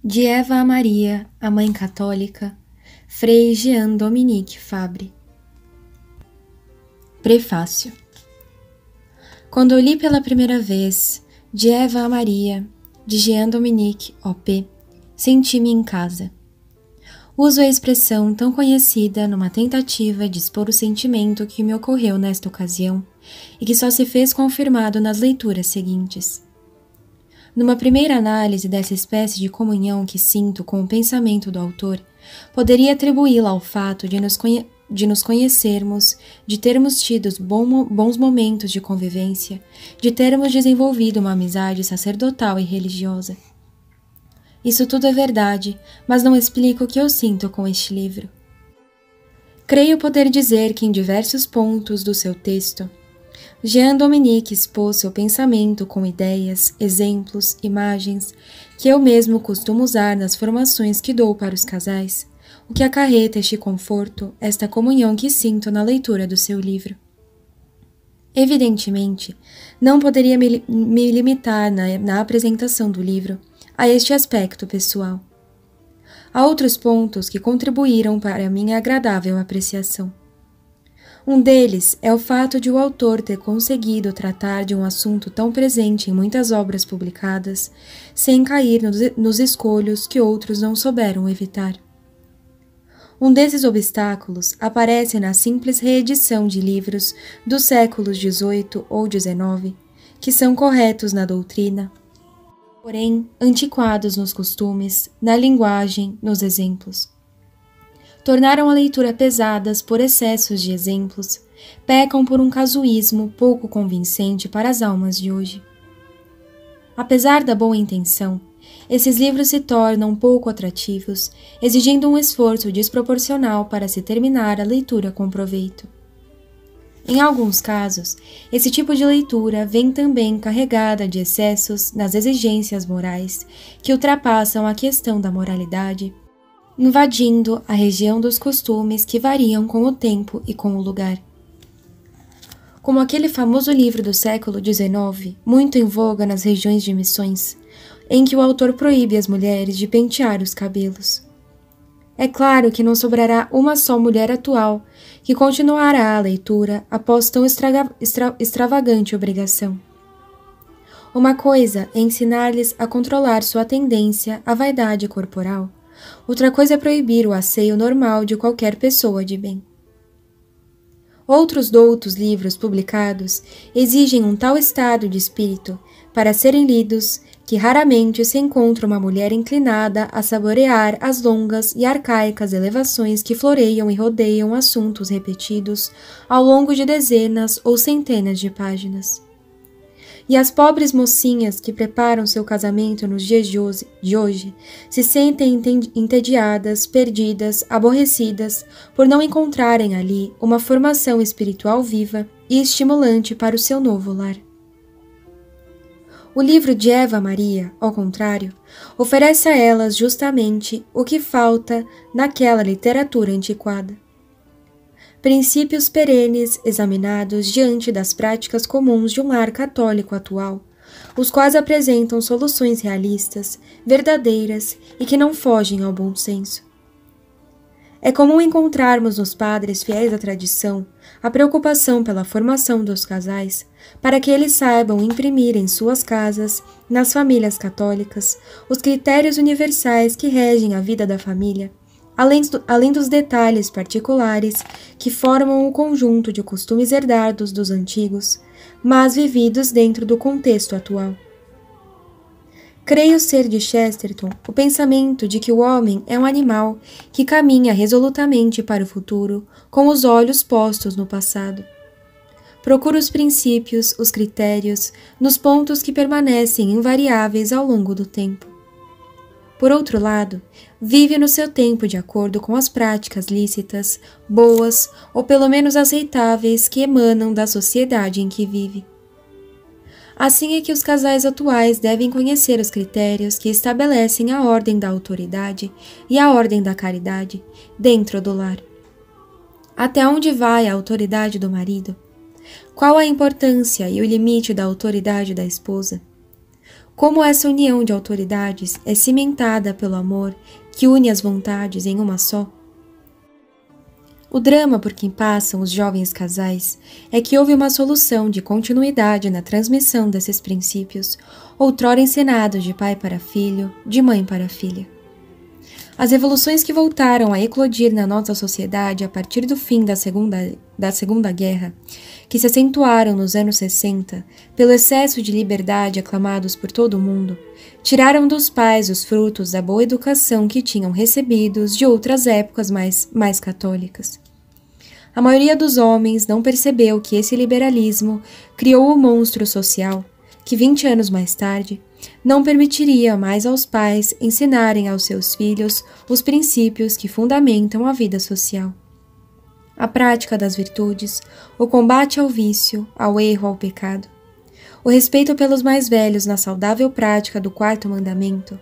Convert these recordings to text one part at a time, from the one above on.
De Eva a Maria, a Mãe Católica, Frei Jean Dominique Fabre. Prefácio. Quando eu li pela primeira vez De Eva a Maria, de Jean Dominique, OP, senti-me em casa. Uso a expressão tão conhecida numa tentativa de expor o sentimento que me ocorreu nesta ocasião e que só se fez confirmado nas leituras seguintes. Numa primeira análise dessa espécie de comunhão que sinto com o pensamento do autor, poderia atribuí-la ao fato de nos conhecermos, de termos tido bons momentos de convivência, de termos desenvolvido uma amizade sacerdotal e religiosa. Isso tudo é verdade, mas não explica o que eu sinto com este livro. Creio poder dizer que em diversos pontos do seu texto, Jean Dominique expôs seu pensamento com ideias, exemplos, imagens, que eu mesmo costumo usar nas formações que dou para os casais, o que acarreta este conforto, esta comunhão que sinto na leitura do seu livro. Evidentemente, não poderia me limitar na apresentação do livro a este aspecto pessoal. Há outros pontos que contribuíram para a minha agradável apreciação. Um deles é o fato de o autor ter conseguido tratar de um assunto tão presente em muitas obras publicadas, sem cair nos escolhos que outros não souberam evitar. Um desses obstáculos aparece na simples reedição de livros dos séculos XVIII ou XIX, que são corretos na doutrina, porém antiquados nos costumes, na linguagem, nos exemplos. Tornaram a leitura pesadas por excessos de exemplos, pecam por um casuísmo pouco convincente para as almas de hoje. Apesar da boa intenção, esses livros se tornam pouco atrativos, exigindo um esforço desproporcional para se terminar a leitura com proveito. Em alguns casos, esse tipo de leitura vem também carregada de excessos nas exigências morais que ultrapassam a questão da moralidade, invadindo a região dos costumes que variam com o tempo e com o lugar. Como aquele famoso livro do século XIX, muito em voga nas regiões de missões, em que o autor proíbe as mulheres de pentear os cabelos. É claro que não sobrará uma só mulher atual que continuará a leitura após tão extravagante obrigação. Uma coisa é ensinar-lhes a controlar sua tendência à vaidade corporal, outra coisa é proibir o asseio normal de qualquer pessoa de bem. Outros doutos livros publicados exigem um tal estado de espírito para serem lidos que raramente se encontra uma mulher inclinada a saborear as longas e arcaicas elevações que floreiam e rodeiam assuntos repetidos ao longo de dezenas ou centenas de páginas. E as pobres mocinhas que preparam seu casamento nos dias de hoje se sentem entediadas, perdidas, aborrecidas por não encontrarem ali uma formação espiritual viva e estimulante para o seu novo lar. O livro de Eva Maria, ao contrário, oferece a elas justamente o que falta naquela literatura antiquada. Princípios perenes examinados diante das práticas comuns de um lar católico atual, os quais apresentam soluções realistas, verdadeiras e que não fogem ao bom senso. É comum encontrarmos nos padres fiéis à tradição a preocupação pela formação dos casais, para que eles saibam imprimir em suas casas, nas famílias católicas, os critérios universais que regem a vida da família, além dos detalhes particulares que formam o conjunto de costumes herdados dos antigos, mas vividos dentro do contexto atual. Creio ser de Chesterton o pensamento de que o homem é um animal que caminha resolutamente para o futuro com os olhos postos no passado. Procura os princípios, os critérios, nos pontos que permanecem invariáveis ao longo do tempo. Por outro lado, vive no seu tempo de acordo com as práticas lícitas, boas ou pelo menos aceitáveis que emanam da sociedade em que vive. Assim é que os casais atuais devem conhecer os critérios que estabelecem a ordem da autoridade e a ordem da caridade dentro do lar. Até onde vai a autoridade do marido? Qual a importância e o limite da autoridade da esposa? Como essa união de autoridades é cimentada pelo amor que une as vontades em uma só? O drama por quem passam os jovens casais é que houve uma solução de continuidade na transmissão desses princípios, outrora ensinados de pai para filho, de mãe para filha. As revoluções que voltaram a eclodir na nossa sociedade a partir do fim da Segunda Guerra, que se acentuaram nos anos 60 pelo excesso de liberdade aclamados por todo o mundo, tiraram dos pais os frutos da boa educação que tinham recebidos de outras épocas mais católicas. A maioria dos homens não percebeu que esse liberalismo criou o monstro social, que 20 anos mais tarde não permitiria mais aos pais ensinarem aos seus filhos os princípios que fundamentam a vida social. A prática das virtudes, o combate ao vício, ao erro, ao pecado, o respeito pelos mais velhos na saudável prática do quarto mandamento,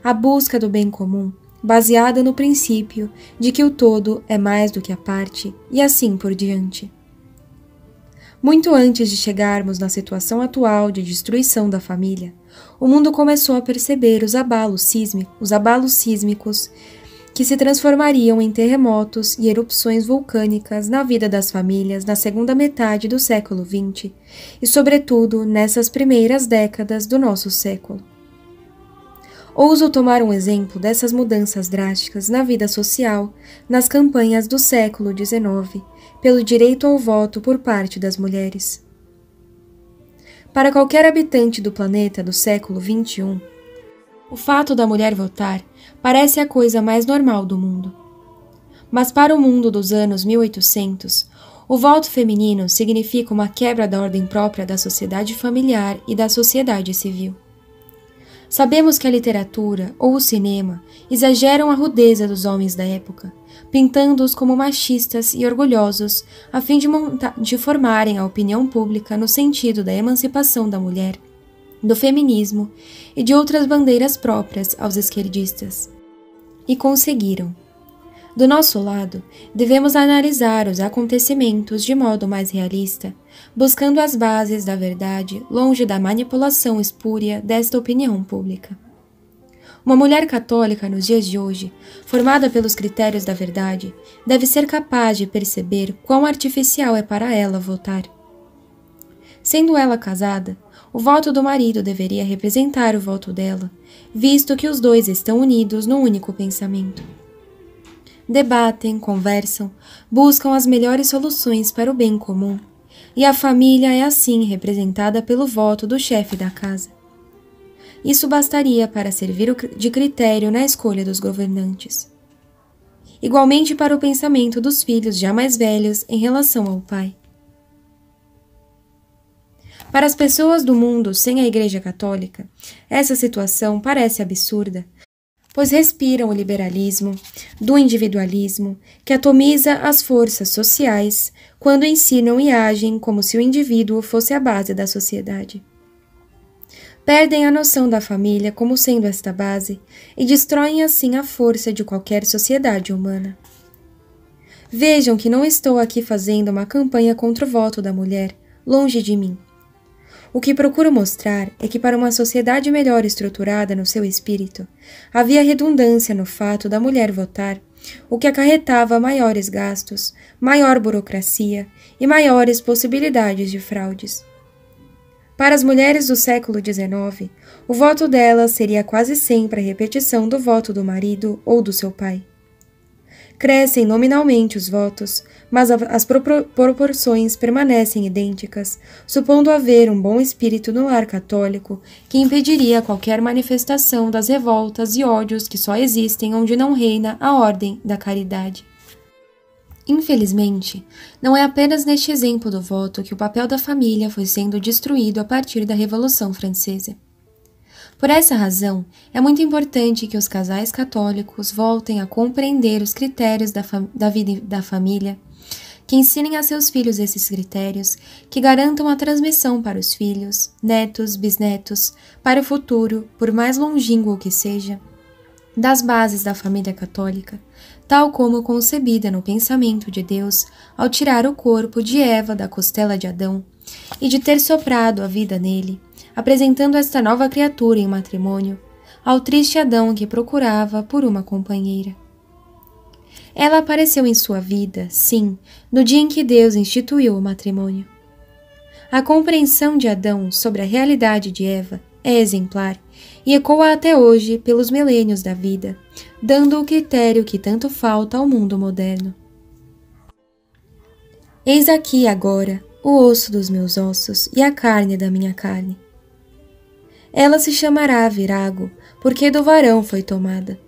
a busca do bem comum, baseada no princípio de que o todo é mais do que a parte, e assim por diante. Muito antes de chegarmos na situação atual de destruição da família, o mundo começou a perceber os abalos sísmicos que se transformariam em terremotos e erupções vulcânicas na vida das famílias na segunda metade do século XX e, sobretudo, nessas primeiras décadas do nosso século. Ouso tomar um exemplo dessas mudanças drásticas na vida social nas campanhas do século XIX pelo direito ao voto por parte das mulheres. Para qualquer habitante do planeta do século XXI, o fato da mulher votar parece a coisa mais normal do mundo. Mas para o mundo dos anos 1800, o voto feminino significa uma quebra da ordem própria da sociedade familiar e da sociedade civil. Sabemos que a literatura ou o cinema exageram a rudeza dos homens da época, pintando-os como machistas e orgulhosos, a fim de formarem a opinião pública no sentido da emancipação da mulher, do feminismo e de outras bandeiras próprias aos esquerdistas. E conseguiram. Do nosso lado, devemos analisar os acontecimentos de modo mais realista, buscando as bases da verdade longe da manipulação espúria desta opinião pública. Uma mulher católica nos dias de hoje, formada pelos critérios da verdade, deve ser capaz de perceber quão artificial é para ela votar. Sendo ela casada, o voto do marido deveria representar o voto dela, visto que os dois estão unidos num único pensamento. Debatem, conversam, buscam as melhores soluções para o bem comum, e a família é assim representada pelo voto do chefe da casa. Isso bastaria para servir de critério na escolha dos governantes. Igualmente para o pensamento dos filhos já mais velhos em relação ao pai. Para as pessoas do mundo sem a Igreja Católica, essa situação parece absurda, pois respiram o liberalismo, do individualismo, que atomiza as forças sociais quando ensinam e agem como se o indivíduo fosse a base da sociedade. Perdem a noção da família como sendo esta base e destroem assim a força de qualquer sociedade humana. Vejam que não estou aqui fazendo uma campanha contra o voto da mulher, longe de mim. O que procuro mostrar é que para uma sociedade melhor estruturada no seu espírito, havia redundância no fato da mulher votar, o que acarretava maiores gastos, maior burocracia e maiores possibilidades de fraudes. Para as mulheres do século XIX, o voto delas seria quase sempre a repetição do voto do marido ou do seu pai. Crescem nominalmente os votos, mas as proporções permanecem idênticas, supondo haver um bom espírito no lar católico que impediria qualquer manifestação das revoltas e ódios que só existem onde não reina a ordem da caridade. Infelizmente, não é apenas neste exemplo do voto que o papel da família foi sendo destruído a partir da Revolução Francesa. Por essa razão, é muito importante que os casais católicos voltem a compreender os critérios da vida da família, que ensinem a seus filhos esses critérios, que garantam a transmissão para os filhos, netos, bisnetos, para o futuro, por mais longínquo que seja, das bases da família católica, tal como concebida no pensamento de Deus ao tirar o corpo de Eva da costela de Adão e de ter soprado a vida nele, apresentando esta nova criatura em matrimônio ao triste Adão que procurava por uma companheira. Ela apareceu em sua vida, sim, no dia em que Deus instituiu o matrimônio. A compreensão de Adão sobre a realidade de Eva é exemplar e ecoa até hoje pelos milênios da vida, dando o critério que tanto falta ao mundo moderno. Eis aqui agora o osso dos meus ossos e a carne da minha carne. Ela se chamará virago, porque do varão foi tomada.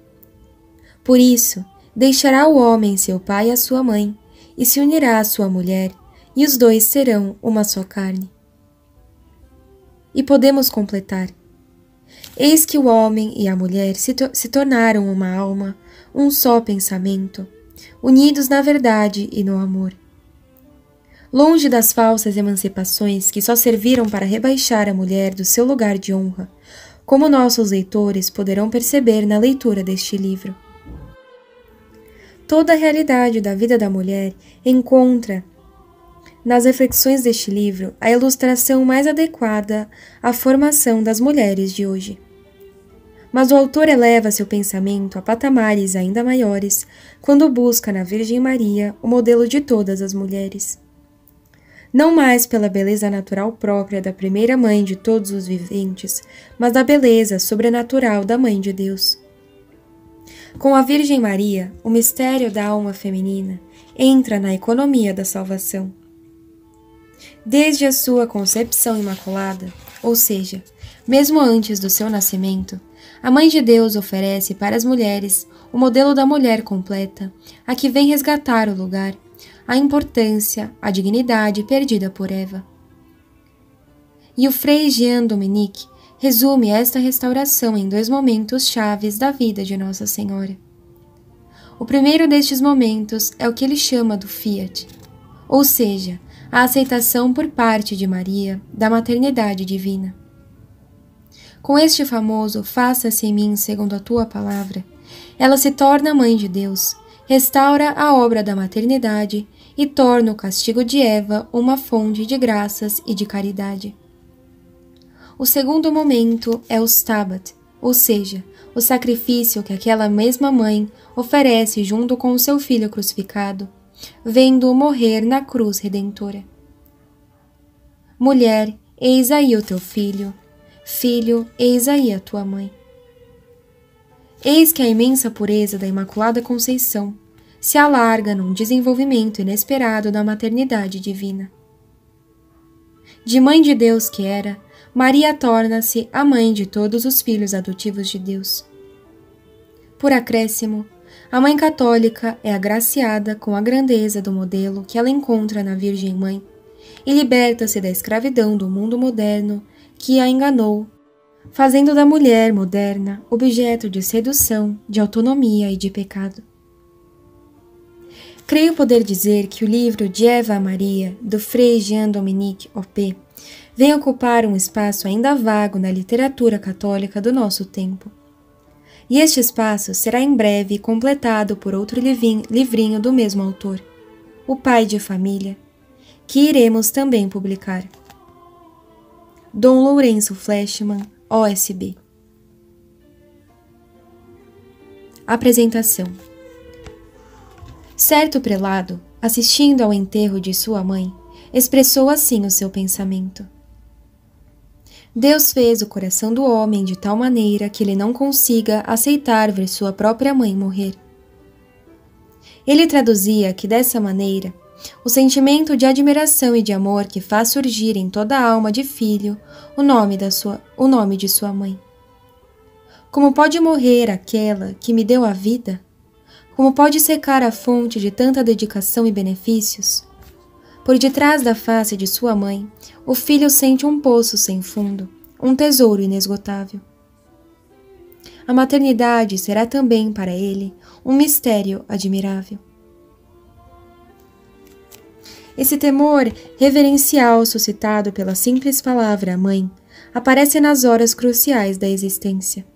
Por isso, deixará o homem seu pai e a sua mãe, e se unirá à sua mulher, e os dois serão uma só carne. E podemos completar. Eis que o homem e a mulher se tornaram uma alma, um só pensamento, unidos na verdade e no amor. Longe das falsas emancipações que só serviram para rebaixar a mulher do seu lugar de honra, como nossos leitores poderão perceber na leitura deste livro. Toda a realidade da vida da mulher encontra, nas reflexões deste livro, a ilustração mais adequada à formação das mulheres de hoje. Mas o autor eleva seu pensamento a patamares ainda maiores quando busca na Virgem Maria o modelo de todas as mulheres. Não mais pela beleza natural própria da primeira mãe de todos os viventes, mas da beleza sobrenatural da Mãe de Deus. Com a Virgem Maria, o mistério da alma feminina entra na economia da salvação. Desde a sua concepção imaculada, ou seja, mesmo antes do seu nascimento, a Mãe de Deus oferece para as mulheres o modelo da mulher completa, a que vem resgatar o lugar, a importância, a dignidade perdida por Eva. E o Frei Jean-Dominique resume esta restauração em 2 momentos chaves da vida de Nossa Senhora. O primeiro destes momentos é o que ele chama do Fiat, ou seja, a aceitação por parte de Maria da maternidade divina. Com este famoso "faça-se em mim segundo a tua palavra", ela se torna Mãe de Deus, restaura a obra da maternidade e torna o castigo de Eva uma fonte de graças e de caridade. O segundo momento é o Stabat, ou seja, o sacrifício que aquela mesma mãe oferece junto com o seu filho crucificado, vendo-o morrer na cruz redentora. Mulher, eis aí o teu filho. Filho, eis aí a tua mãe. Eis que a imensa pureza da Imaculada Conceição se alarga num desenvolvimento inesperado da maternidade divina. De Mãe de Deus que era, Maria torna-se a mãe de todos os filhos adotivos de Deus. Por acréscimo, a Mãe Católica é agraciada com a grandeza do modelo que ela encontra na Virgem Mãe e liberta-se da escravidão do mundo moderno que a enganou, fazendo da mulher moderna objeto de sedução, de autonomia e de pecado. Creio poder dizer que o livro De Eva a Maria, do Frei Jean-Dominique Oppé, vem ocupar um espaço ainda vago na literatura católica do nosso tempo. E este espaço será em breve completado por outro livrinho do mesmo autor, O Pai de Família, que iremos também publicar. Dom Lourenço Fleshman, OSB. Apresentação. Certo prelado, assistindo ao enterro de sua mãe, expressou assim o seu pensamento. Deus fez o coração do homem de tal maneira que ele não consiga aceitar ver sua própria mãe morrer. Ele traduzia que, dessa maneira, o sentimento de admiração e de amor que faz surgir em toda a alma de filho o nome de sua mãe. Como pode morrer aquela que me deu a vida? Como pode secar a fonte de tanta dedicação e benefícios? Por detrás da face de sua mãe, o filho sente um poço sem fundo, um tesouro inesgotável. A maternidade será também para ele um mistério admirável. Esse temor reverencial suscitado pela simples palavra mãe aparece nas horas cruciais da existência.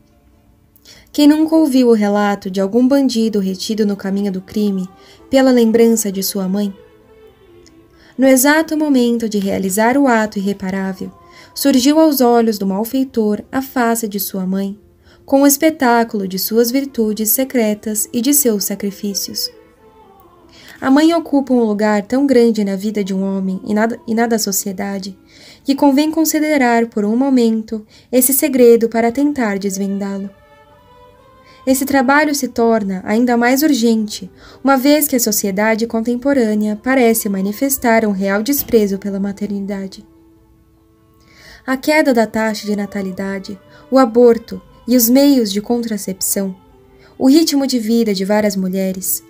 Quem nunca ouviu o relato de algum bandido retido no caminho do crime pela lembrança de sua mãe? No exato momento de realizar o ato irreparável, surgiu aos olhos do malfeitor a face de sua mãe, com o espetáculo de suas virtudes secretas e de seus sacrifícios. A mãe ocupa um lugar tão grande na vida de um homem e na da sociedade, que convém considerar por um momento esse segredo para tentar desvendá-lo. Esse trabalho se torna ainda mais urgente, uma vez que a sociedade contemporânea parece manifestar um real desprezo pela maternidade. A queda da taxa de natalidade, o aborto e os meios de contracepção, o ritmo de vida de várias mulheres,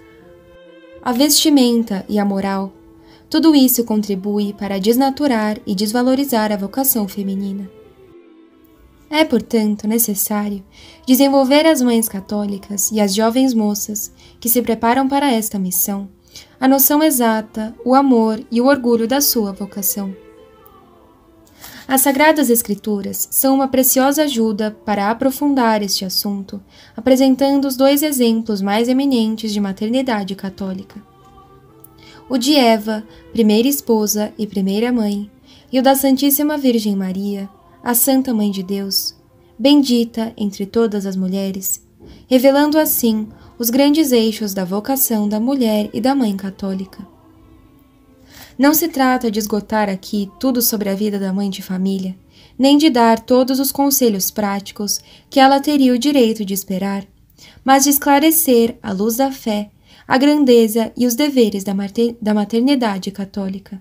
a vestimenta e a moral, tudo isso contribui para desnaturar e desvalorizar a vocação feminina. É, portanto, necessário desenvolver às mães católicas e às jovens moças que se preparam para esta missão a noção exata, o amor e o orgulho da sua vocação. As Sagradas Escrituras são uma preciosa ajuda para aprofundar este assunto, apresentando os dois exemplos mais eminentes de maternidade católica: o de Eva, primeira esposa e primeira mãe, e o da Santíssima Virgem Maria, a Santa Mãe de Deus, bendita entre todas as mulheres, revelando assim os grandes eixos da vocação da mulher e da mãe católica. Não se trata de esgotar aqui tudo sobre a vida da mãe de família, nem de dar todos os conselhos práticos que ela teria o direito de esperar, mas de esclarecer, à luz da fé, a grandeza e os deveres da maternidade católica.